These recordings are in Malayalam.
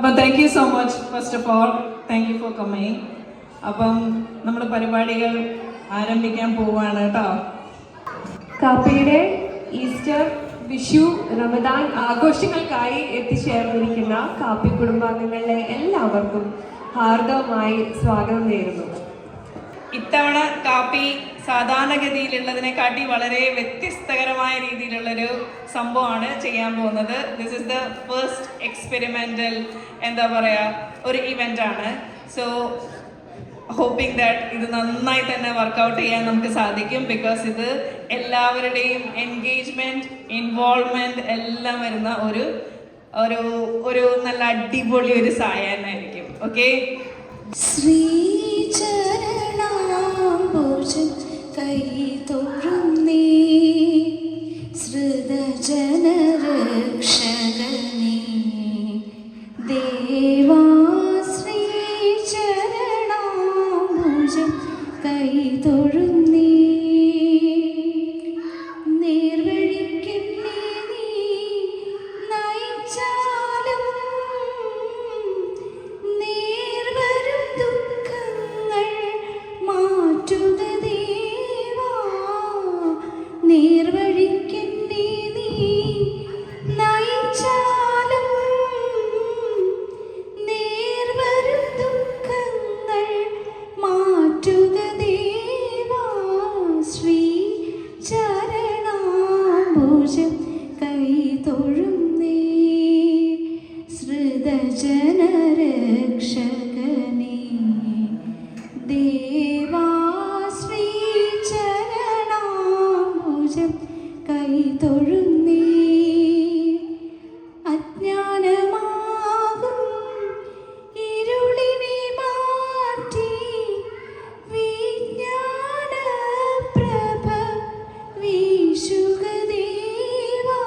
അപ്പം thank you so much. First of all thank you for coming. അപ്പം നമ്മുടെ പരിപാടികൾ ആരംഭിക്കാൻ പോവുകയാണ് കേട്ടോ. കാപ്പിയുടെ ഈസ്റ്റർ, വിഷു, റമദാൻ ആഘോഷങ്ങൾക്കായി എത്തിച്ചേർന്നിരിക്കുന്ന കാപ്പി കുടുംബാംഗങ്ങളിലെ എല്ലാവർക്കും ഹാർദവമായി സ്വാഗതം നേരുന്നു. ഇത്തവണ കാപ്പി സാധാരണഗതിയിലുള്ളതിനെക്കാട്ടി വളരെ വ്യത്യസ്തകരമായ രീതിയിലുള്ളൊരു സംഭവമാണ് ചെയ്യാൻ പോകുന്നത്. This is the first experimental എന്താ പറയുക ഒരു ഇവൻ്റ് ആണ്. സോ ഹോപ്പിംഗ് ദാറ്റ് ഇത് നന്നായി തന്നെ വർക്കൗട്ട് ചെയ്യാൻ നമുക്ക് സാധിക്കും. ബിക്കോസ് ഇത് എല്ലാവരുടെയും എൻഗേജ്മെൻറ്റ്, ഇൻവോൾവ്മെൻറ്റ് എല്ലാം വരുന്ന ഒരു ഒരു ഒരു നല്ല അടിപൊളി ഒരു സായാഹ്നമായിരിക്കും. ഓക്കെ, ശ്രീചരണാംബുജം കൈതൊഴുന്നേ ശ്രുതജനരക്ഷകനേ ദേവാ. ശ്രീചരണാംബുജം കൈതൊഴുന്നേ നേർവഴിക്കെന്നെ നീ നയിച്ചാലും നേർവരും ദുഃഖങ്ങൾ മാറ്റുക ദേവാ. നേർവഴിക്കെന്നെ നീ നയിച്ചാലും നേർവരും ദുഃഖങ്ങൾ മാറ്റുക ദേവാ. ശ്രീ ചരണാംബുജം കൈതൊഴുന്നേ ശ്രുതജനരക്ഷകനേ ദേവാ. ശ്രീ ചരണാംബുജം കൈതൊഴുന്നേ അജ്ഞാനമാകും ഇരുളിനെ മാറ്റി വിജ്ഞാനപ്രഭ വീശുക ദേവാ.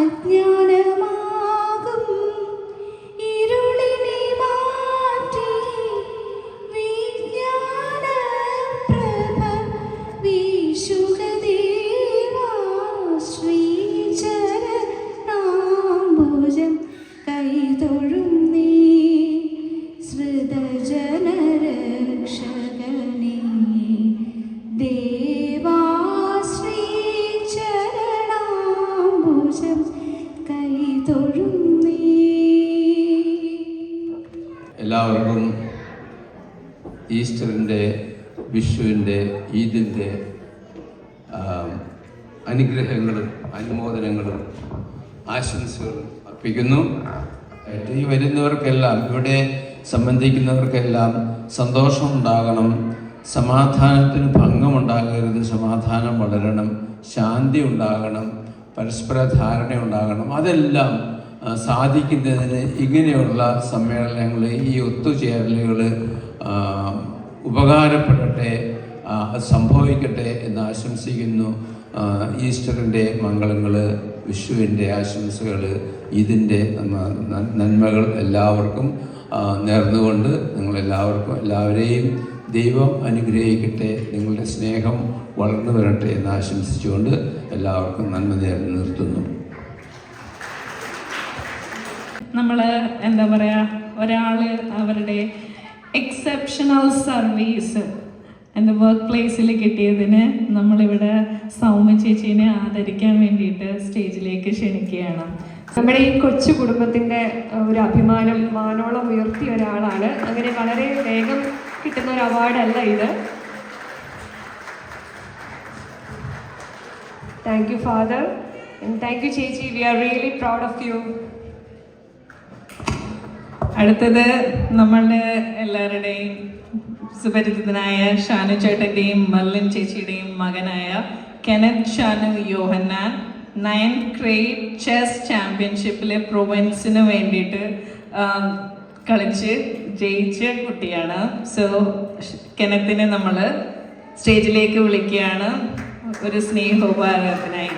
അജ്ഞാനമാകും ഇരുളിനെ മാറ്റി വിജ്ഞാനപ്രഭ വീശുക ദേവാ. ശ്രീചരണാംബുജം കൈതൊഴുന്നേ ശ്രുതജനരക്ഷകനേ ദേവാ. ശ്രീചരണാംബുജം കൈതൊഴുന്നേ. എല്ലാവർക്കും ഈസ്റ്ററിൻ്റെ, വിഷുവിൻ്റെ, ഈദിൻ്റെ അനുഗ്രഹങ്ങളും അനുമോദനങ്ങളും ആശംസകളും അർപ്പിക്കുന്നു. ഈ വരുന്നവർക്കെല്ലാം, ഇവിടെ സംബന്ധിക്കുന്നവർക്കെല്ലാം സന്തോഷമുണ്ടാകണം, സമാധാനത്തിന് ഭംഗമുണ്ടാകരുത്, സമാധാനം വളരണം, ശാന്തി ഉണ്ടാകണം, പരസ്പര ധാരണ ഉണ്ടാകണം. അതെല്ലാം സാധിക്കുന്നതിന് ഇങ്ങനെയുള്ള സമ്മേളനങ്ങൾ, ഈ ഒത്തുചേരലുകൾ ഉപകാരപ്പെടട്ടെ, സംഭവിക്കട്ടെ എന്ന് ആശംസിക്കുന്നു. ഈസ്റ്ററിൻ്റെ മംഗളങ്ങൾ, വിഷുവിൻ്റെ ആശംസകൾ, ഇതിൻ്റെ നന്മകൾ എല്ലാവർക്കും നേർന്നുകൊണ്ട് എല്ലാവരെയും ദൈവം അനുഗ്രഹിക്കട്ടെ, നിങ്ങളുടെ സ്നേഹം വളർന്നു വരട്ടെ എന്ന് ആശംസിച്ചുകൊണ്ട് എല്ലാവർക്കും നന്മ നേർന്നു നിർത്തുന്നു. നമ്മൾ എന്താ പറയുക, ഒരാൾ അവരുടെ എക്സെപ്ഷണൽ സർവീസ് എൻ്റെ വർക്ക് പ്ലേസിൽ കിട്ടിയതിന് നമ്മളിവിടെ സൗമ്യ ചേച്ചീനെ ആദരിക്കാൻ വേണ്ടിയിട്ട് സ്റ്റേജിലേക്ക് ക്ഷണിക്കുകയാണ്. നമ്മുടെ ഈ കൊച്ചു കുടുംബത്തിൻ്റെ ഒരു അഭിമാനം മാനോളം ഉയർത്തിയ ഒരാളാണ്. അങ്ങനെ വളരെ വേഗം കിട്ടുന്ന ഒരു അവാർഡല്ല ഇത്. Thank you father and thank you chechi. We are really proud of you. അടുത്തത് നമ്മളുടെ എല്ലാവരുടെയും സുപരിചിതനായ ഷാനു ചേട്ടൻ്റെയും മർലിൻ ചേച്ചിയുടെയും മകനായ Kenneth Shanu Yohannan 9th grade chess ചാമ്പ്യൻഷിപ്പിലെ പ്രൊവിൻസിന് വേണ്ടിയിട്ട് കളിച്ച് ജയിച്ച കുട്ടിയാണ്. സോ കെനത്തിനെ നമ്മൾ സ്റ്റേജിലേക്ക് വിളിക്കുകയാണ് ഒരു സ്നേഹോപഹാരത്തിനായി.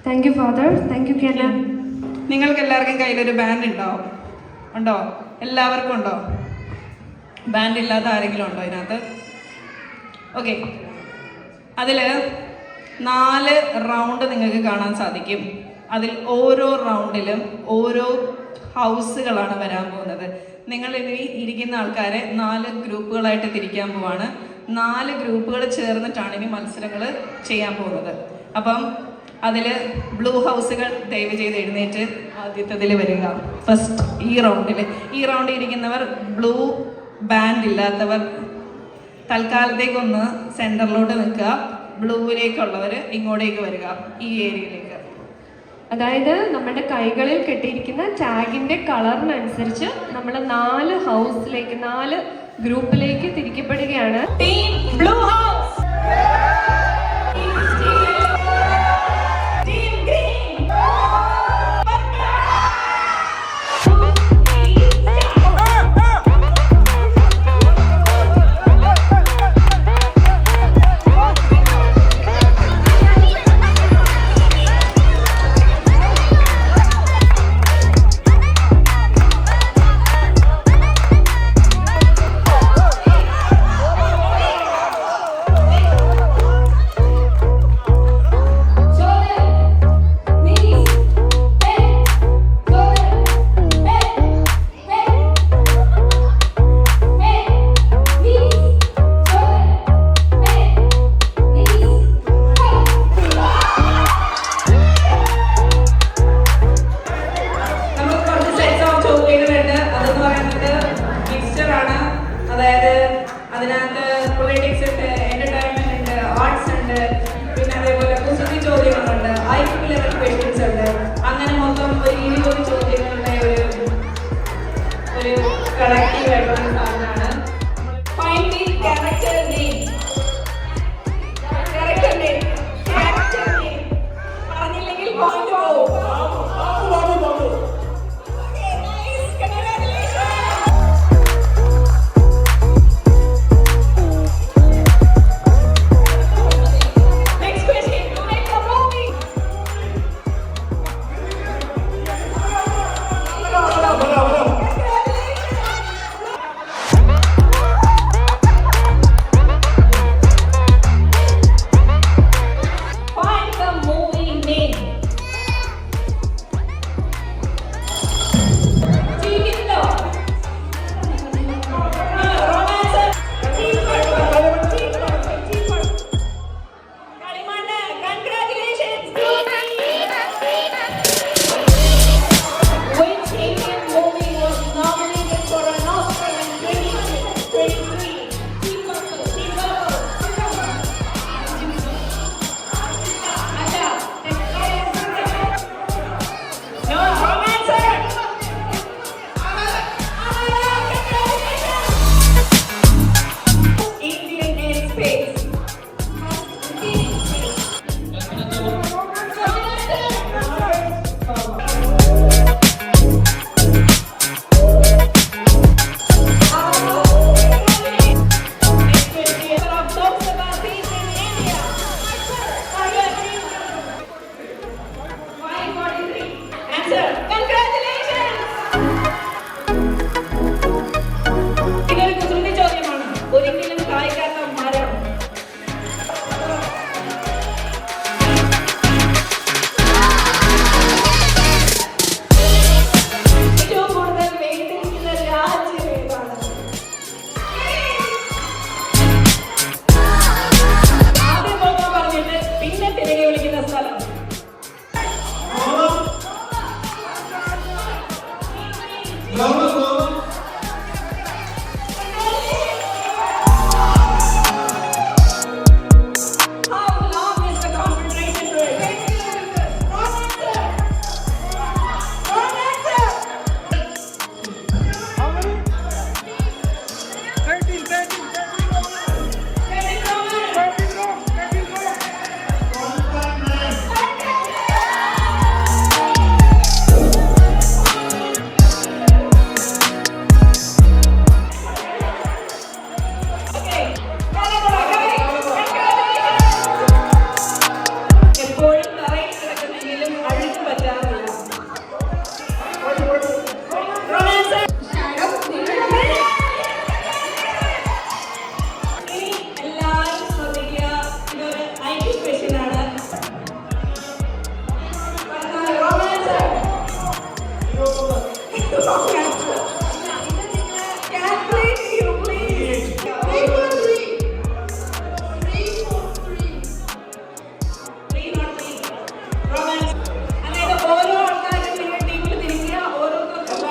Thank you father. Thank you Kenan. നിങ്ങൾക്ക് എല്ലാവർക്കും കയ്യിലൊരു ബാൻഡ് ഉണ്ടോ? എല്ലാവർക്കും ഉണ്ടോ? ബാൻഡ് ഇല്ലാത്ത ആരെങ്കിലും ഉണ്ടോ അതിനകത്ത്? ഓക്കെ, അതിൽ 4 റൗണ്ട് നിങ്ങൾക്ക് കാണാൻ സാധിക്കും. അതിൽ ഓരോ റൗണ്ടിലും ഓരോ ഹൗസുകളാണ് വരാൻ പോകുന്നത്. നിങ്ങൾ ഇനി ഇരിക്കുന്ന ആൾക്കാരെ 4 ഗ്രൂപ്പുകളായിട്ട് തിരിക്കാൻ പോവാണ്. 4 ഗ്രൂപ്പുകൾ ചേർന്നിട്ടാണ് ഇനി മത്സരങ്ങൾ ചെയ്യാൻ പോകുന്നത്. അപ്പം അതിൽ ബ്ലൂ ഹൗസുകൾ ദയവ് ചെയ്ത് എഴുന്നേറ്റ് ആദ്യത്തതിൽ വരിക. ഫസ്റ്റ് ഈ റൗണ്ടിൽ ഇരിക്കുന്നവർ, ബ്ലൂ ബാൻഡ് ഇല്ലാത്തവർ തൽക്കാലത്തേക്കൊന്ന് സെൻറ്ററിലോട്ട് നിൽക്കുക. ബ്ലൂവിലേക്കുള്ളവർ ഇങ്ങോട്ടേക്ക് വരിക, ഈ ഏരിയയിലേക്ക്. അതായത് നമ്മുടെ കൈകളിൽ കെട്ടിയിരിക്കുന്ന ടാഗിന്റെ കളറിനനുസരിച്ച് നമ്മൾ 4 ഹൗസിലേക്ക് 4 ഗ്രൂപ്പിലേക്ക് തിരിക്കപ്പെടുകയാണ്. Team blue house, team green,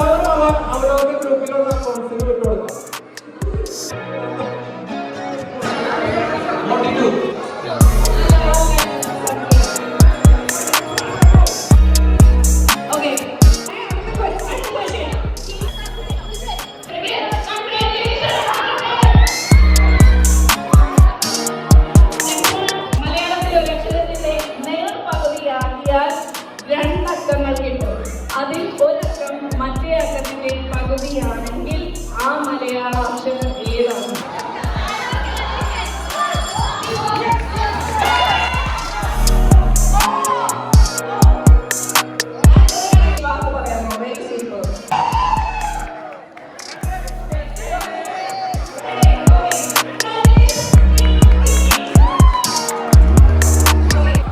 അവരവരുടെ ഗ്രൂപ്പിലുള്ള അക്കൗണ്ട്സിന് വിട്ടുകൊടുക്കാം. മലയാളത്തിൽ ഒരു അക്ഷരത്തിന്റെ നേർപകുതിയാക്കിയാൽ 2 അക്കങ്ങൾ കിട്ടും. അതിൽ ഒരക്കം മറ്റേ അക്കത്തിന്റെ പകുതിയാണെങ്കിൽ ആ മലയാള അക്ഷരം ഏതാണ്? വാക്ക് പറയാമോ? Very simple.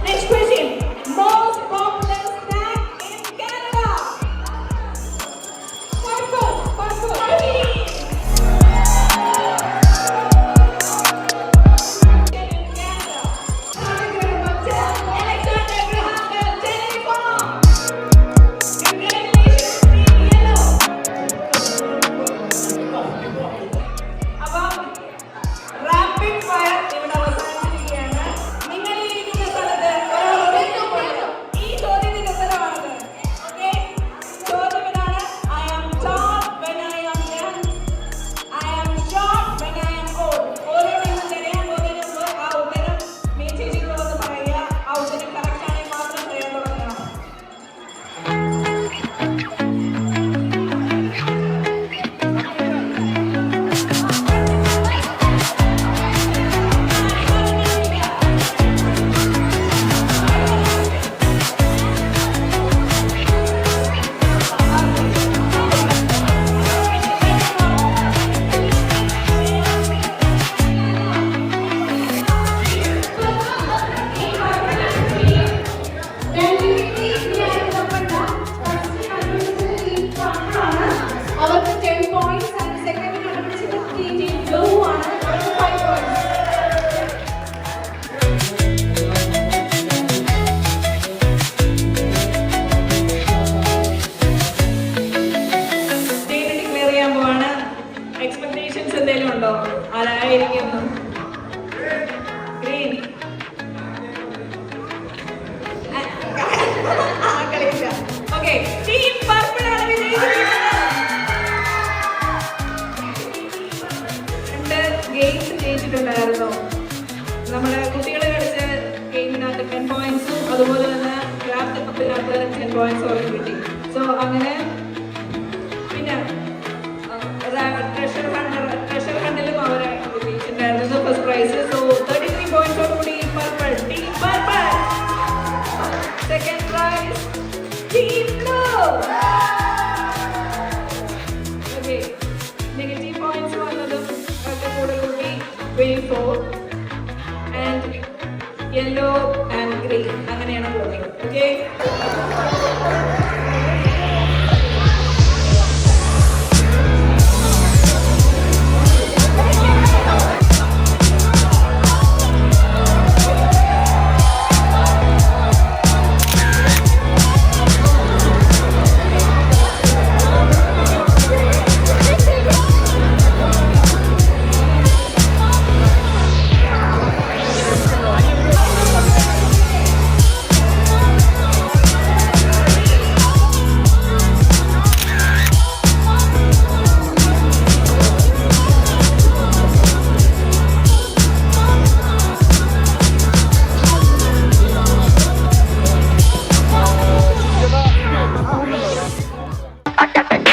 Next question. Most popular snack in Canada? Popcorn. In Canada. Alexander Graham Bell, Jenny Fong. Congratulations, Team Yellow. അപ്പം റാപ്പിഡ് ഫയർ ഇവിടെ അവസാനിച്ചിരിക്കുകയാണ്. നിങ്ങൾ ഈ ഇരിക്കുന്ന സ്ഥലത്ത് ഈ ചോദ്യത്തിന്റെ ഉത്തരവാണ്. ഓക്കെ, ചോദ്യം ഇതാണ്. I am tall when I am young. I am short when I am old. ഓരോ എണ്ണം തിരയാൻ പോകുന്നതിന് മുമ്പ് ആ ഉത്തരം മീ ചേച്ചിയോട് പറയുക. ആ ഉത്തരം കറക്റ്റ് ആണെങ്കിൽ മാത്രം പറയാൻ തുടങ്ങണം. അവർക്ക് 10 points and second കണ്ടുപിടിച്ചത് ടീം ബ്ലൂ ആണ്. അവർക്ക് 5 points. ടീം ഡിക്ലെയർ ചെയ്യാൻ പോവാണ്. എക്സ്പെക്ടേഷൻസ് എന്തെങ്കിലും ഉണ്ടോ? ആരായിരിക്കുന്നു? ഗ്രീൻ. ഓക്കെ, ടീം പർപ്പിൾ ആണ് വിജയിച്ചിരിക്കുന്നത്. 2 ഗെയിംസ് ജയിച്ചിട്ടുണ്ടായിരുന്നു. നമ്മുടെ കുട്ടികൾ കളിച്ച ഗെയിമിനകത്ത് 10 പോയിന്റ്സും അതുപോലെ തന്നെ ക്രാഫ്റ്റ് കപ്പിനകത്ത് 10 പോയിന്റ്സും അവർക്ക് കിട്ടി. സോ അങ്ങനെ പിന്നെ ട്രഷർ ഹണ്ടിലും അവർ വിജയിച്ചിട്ടുണ്ടായിരുന്നു ഫസ്റ്റ് പ്രൈസ്. സോ 33 പോയിന്റ്സോടുകൂടി purple, team purple. Second prize team blue. Okay, negative points വന്നതും ഒക്കെ കൂടെ കൂടി 24 ആൻഡ് യെല്ലോ ആൻഡ് ഗ്രീൻ അങ്ങനെയാണ് പോകുന്നത്. Okay, I got that